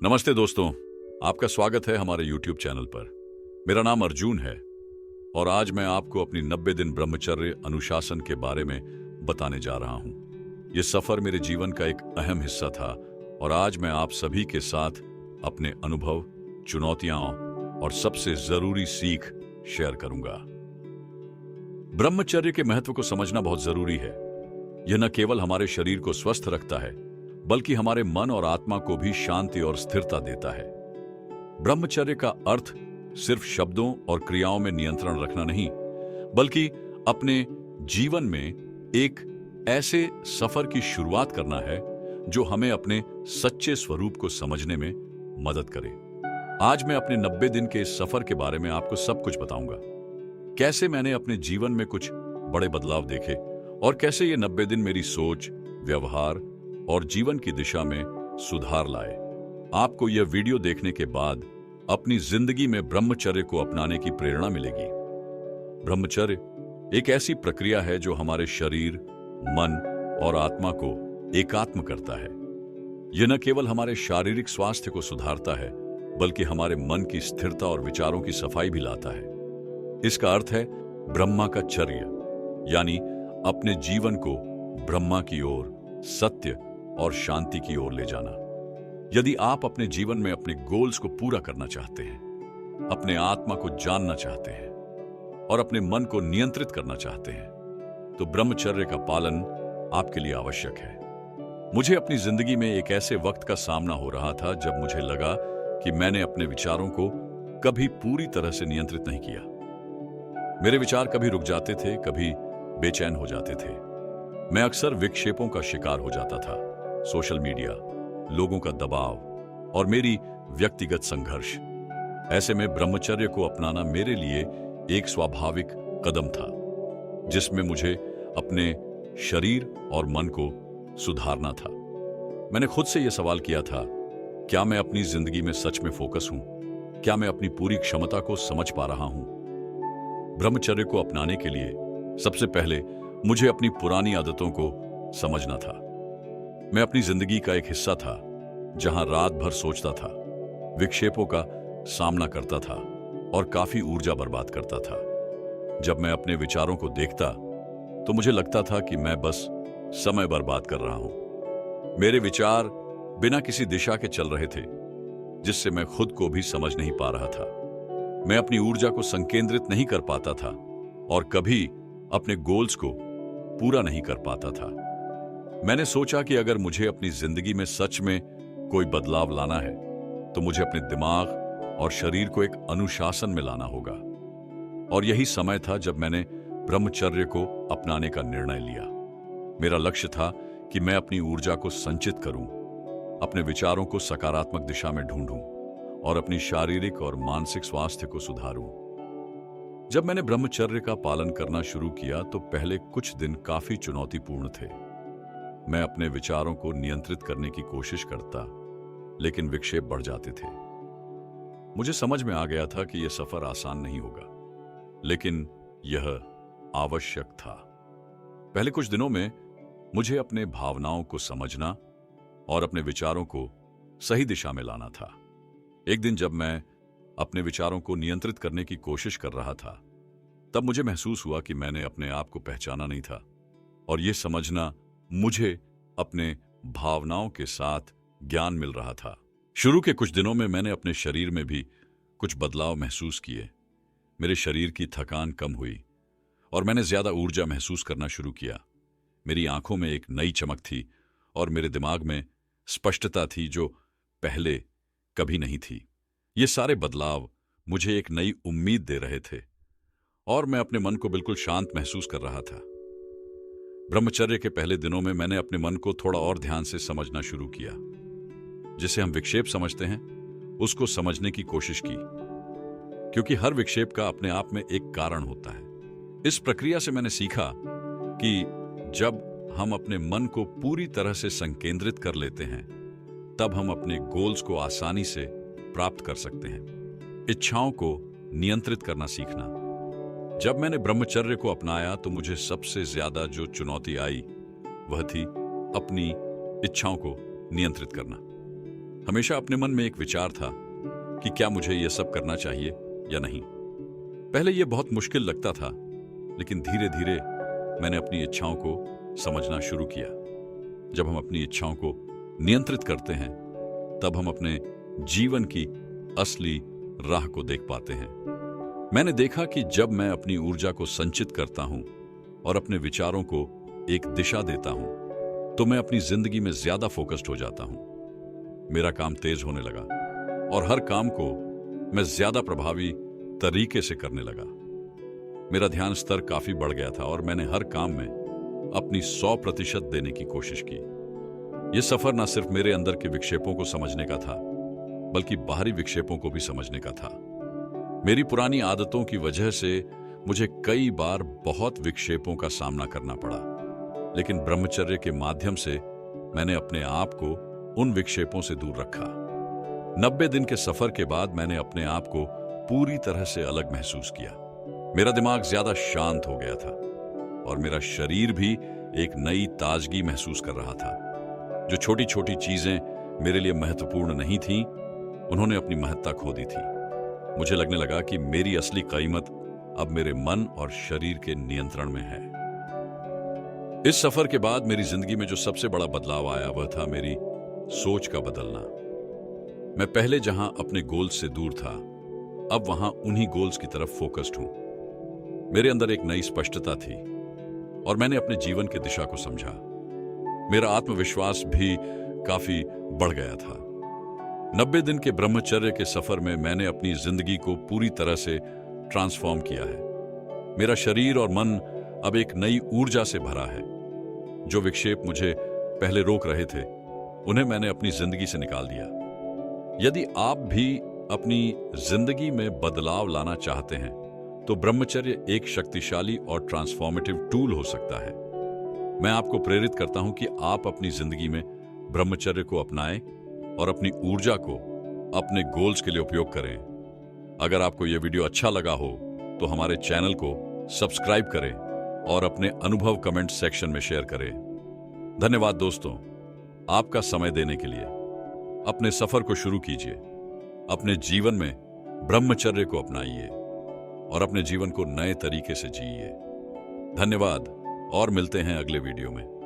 नमस्ते दोस्तों, आपका स्वागत है हमारे YouTube चैनल पर। मेरा नाम अर्जुन है और आज मैं आपको अपनी 90 दिन ब्रह्मचर्य अनुशासन के बारे में बताने जा रहा हूं। ये सफर मेरे जीवन का एक अहम हिस्सा था और आज मैं आप सभी के साथ अपने अनुभव, चुनौतियां और सबसे जरूरी सीख शेयर करूंगा। ब्रह्मचर्य के महत्व को समझना बहुत जरूरी है। यह न केवल हमारे शरीर को स्वस्थ रखता है, बल्कि हमारे मन और आत्मा को भी शांति और स्थिरता देता है। ब्रह्मचर्य का अर्थ सिर्फ शब्दों और क्रियाओं में नियंत्रण रखना नहीं, बल्कि अपने जीवन में एक ऐसे सफर की शुरुआत करना है जो हमें अपने सच्चे स्वरूप को समझने में मदद करे। आज मैं अपने 90 दिन के इस सफर के बारे में आपको सब कुछ बताऊंगा। कैसे मैंने अपने जीवन में कुछ बड़े बदलाव देखे और कैसे ये 90 दिन मेरी सोच, व्यवहार और जीवन की दिशा में सुधार लाए। आपको यह वीडियो देखने के बाद अपनी जिंदगी में ब्रह्मचर्य को अपनाने की प्रेरणा मिलेगी। ब्रह्मचर्य एक ऐसी प्रक्रिया है जो हमारे शरीर, मन और आत्मा को एकात्म करता है। यह न केवल हमारे शारीरिक स्वास्थ्य को सुधारता है, बल्कि हमारे मन की स्थिरता और विचारों की सफाई भी लाता है। इसका अर्थ है ब्रह्मा का चर्य, यानी अपने जीवन को ब्रह्मा की ओर, सत्य और शांति की ओर ले जाना। यदि आप अपने जीवन में अपने गोल्स को पूरा करना चाहते हैं, अपने आत्मा को जानना चाहते हैं और अपने मन को नियंत्रित करना चाहते हैं, तो ब्रह्मचर्य का पालन आपके लिए आवश्यक है। मुझे अपनी जिंदगी में एक ऐसे वक्त का सामना हो रहा था जब मुझे लगा कि मैंने अपने विचारों को कभी पूरी तरह से नियंत्रित नहीं किया। मेरे विचार कभी रुक जाते थे, कभी बेचैन हो जाते थे। मैं अक्सर विक्षेपों का शिकार हो जाता था। सोशल मीडिया, लोगों का दबाव और मेरी व्यक्तिगत संघर्ष। ऐसे में ब्रह्मचर्य को अपनाना मेरे लिए एक स्वाभाविक कदम था, जिसमें मुझे अपने शरीर और मन को सुधारना था। मैंने खुद से यह सवाल किया था, क्या मैं अपनी जिंदगी में सच में फोकस हूं? क्या मैं अपनी पूरी क्षमता को समझ पा रहा हूं? ब्रह्मचर्य को अपनाने के लिए सबसे पहले मुझे अपनी पुरानी आदतों को समझना था। मैं अपनी जिंदगी का एक हिस्सा था जहां रात भर सोचता था, विक्षेपों का सामना करता था और काफी ऊर्जा बर्बाद करता था। जब मैं अपने विचारों को देखता तो मुझे लगता था कि मैं बस समय बर्बाद कर रहा हूं। मेरे विचार बिना किसी दिशा के चल रहे थे, जिससे मैं खुद को भी समझ नहीं पा रहा था। मैं अपनी ऊर्जा को संकेंद्रित नहीं कर पाता था और कभी अपने गोल्स को पूरा नहीं कर पाता था। मैंने सोचा कि अगर मुझे अपनी जिंदगी में सच में कोई बदलाव लाना है, तो मुझे अपने दिमाग और शरीर को एक अनुशासन में लाना होगा। और यही समय था जब मैंने ब्रह्मचर्य को अपनाने का निर्णय लिया। मेरा लक्ष्य था कि मैं अपनी ऊर्जा को संचित करूं, अपने विचारों को सकारात्मक दिशा में ढूंढूं और अपनी शारीरिक और मानसिक स्वास्थ्य को सुधारूं। जब मैंने ब्रह्मचर्य का पालन करना शुरू किया तो पहले कुछ दिन काफी चुनौतीपूर्ण थे। मैं अपने विचारों को नियंत्रित करने की कोशिश करता, लेकिन विक्षेप बढ़ जाते थे। मुझे समझ में आ गया था कि यह सफर आसान नहीं होगा, लेकिन यह आवश्यक था। पहले कुछ दिनों में मुझे अपने भावनाओं को समझना और अपने विचारों को सही दिशा में लाना था। एक दिन जब मैं अपने विचारों को नियंत्रित करने की कोशिश कर रहा था, तब मुझे महसूस हुआ कि मैंने अपने आप को पहचाना नहीं था और यह समझना मुझे अपने भावनाओं के साथ ज्ञान मिल रहा था। शुरू के कुछ दिनों में मैंने अपने शरीर में भी कुछ बदलाव महसूस किए। मेरे शरीर की थकान कम हुई और मैंने ज्यादा ऊर्जा महसूस करना शुरू किया। मेरी आंखों में एक नई चमक थी और मेरे दिमाग में स्पष्टता थी जो पहले कभी नहीं थी। ये सारे बदलाव मुझे एक नई उम्मीद दे रहे थे और मैं अपने मन को बिल्कुल शांत महसूस कर रहा था। ब्रह्मचर्य के पहले दिनों में मैंने अपने मन को थोड़ा और ध्यान से समझना शुरू किया। जिसे हम विक्षेप समझते हैं, उसको समझने की कोशिश की, क्योंकि हर विक्षेप का अपने आप में एक कारण होता है। इस प्रक्रिया से मैंने सीखा कि जब हम अपने मन को पूरी तरह से संकेंद्रित कर लेते हैं, तब हम अपने गोल्स को आसानी से प्राप्त कर सकते हैं। इच्छाओं को नियंत्रित करना सीखना। जब मैंने ब्रह्मचर्य को अपनाया तो मुझे सबसे ज्यादा जो चुनौती आई वह थी अपनी इच्छाओं को नियंत्रित करना। हमेशा अपने मन में एक विचार था कि क्या मुझे यह सब करना चाहिए या नहीं। पहले यह बहुत मुश्किल लगता था, लेकिन धीरे धीरे मैंने अपनी इच्छाओं को समझना शुरू किया। जब हम अपनी इच्छाओं को नियंत्रित करते हैं, तब हम अपने जीवन की असली राह को देख पाते हैं। मैंने देखा कि जब मैं अपनी ऊर्जा को संचित करता हूं और अपने विचारों को एक दिशा देता हूं, तो मैं अपनी जिंदगी में ज्यादा फोकस्ड हो जाता हूं। मेरा काम तेज होने लगा और हर काम को मैं ज्यादा प्रभावी तरीके से करने लगा। मेरा ध्यान स्तर काफी बढ़ गया था और मैंने हर काम में अपनी 100% देने की कोशिश की। यह सफर न सिर्फ मेरे अंदर के विक्षेपों को समझने का था, बल्कि बाहरी विक्षेपों को भी समझने का था। मेरी पुरानी आदतों की वजह से मुझे कई बार बहुत विक्षेपों का सामना करना पड़ा, लेकिन ब्रह्मचर्य के माध्यम से मैंने अपने आप को उन विक्षेपों से दूर रखा। 90 दिन के सफर के बाद मैंने अपने आप को पूरी तरह से अलग महसूस किया। मेरा दिमाग ज्यादा शांत हो गया था और मेरा शरीर भी एक नई ताजगी महसूस कर रहा था। जो छोटी छोटी चीजें मेरे लिए महत्वपूर्ण नहीं थीं, उन्होंने अपनी महत्ता खो दी थी। मुझे लगने लगा कि मेरी असली कीमत अब मेरे मन और शरीर के नियंत्रण में है। इस सफर के बाद मेरी जिंदगी में जो सबसे बड़ा बदलाव आया, वह था मेरी सोच का बदलना। मैं पहले जहां अपने गोल्स से दूर था, अब वहां उन्हीं गोल्स की तरफ फोकस्ड हूं। मेरे अंदर एक नई स्पष्टता थी और मैंने अपने जीवन की दिशा को समझा। मेरा आत्मविश्वास भी काफी बढ़ गया था। 90 दिन के ब्रह्मचर्य के सफर में मैंने अपनी जिंदगी को पूरी तरह से ट्रांसफॉर्म किया है। मेरा शरीर और मन अब एक नई ऊर्जा से भरा है। जो विक्षेप मुझे पहले रोक रहे थे, उन्हें मैंने अपनी जिंदगी से निकाल दिया। यदि आप भी अपनी जिंदगी में बदलाव लाना चाहते हैं, तो ब्रह्मचर्य एक शक्तिशाली और ट्रांसफॉर्मेटिव टूल हो सकता है। मैं आपको प्रेरित करता हूं कि आप अपनी जिंदगी में ब्रह्मचर्य को अपनाएं और अपनी ऊर्जा को अपने गोल्स के लिए उपयोग करें। अगर आपको यह वीडियो अच्छा लगा हो, तो हमारे चैनल को सब्सक्राइब करें और अपने अनुभव कमेंट सेक्शन में शेयर करें। धन्यवाद दोस्तों, आपका समय देने के लिए। अपने सफर को शुरू कीजिए, अपने जीवन में ब्रह्मचर्य को अपनाइए और अपने जीवन को नए तरीके से जिइए। धन्यवाद और मिलते हैं अगले वीडियो में।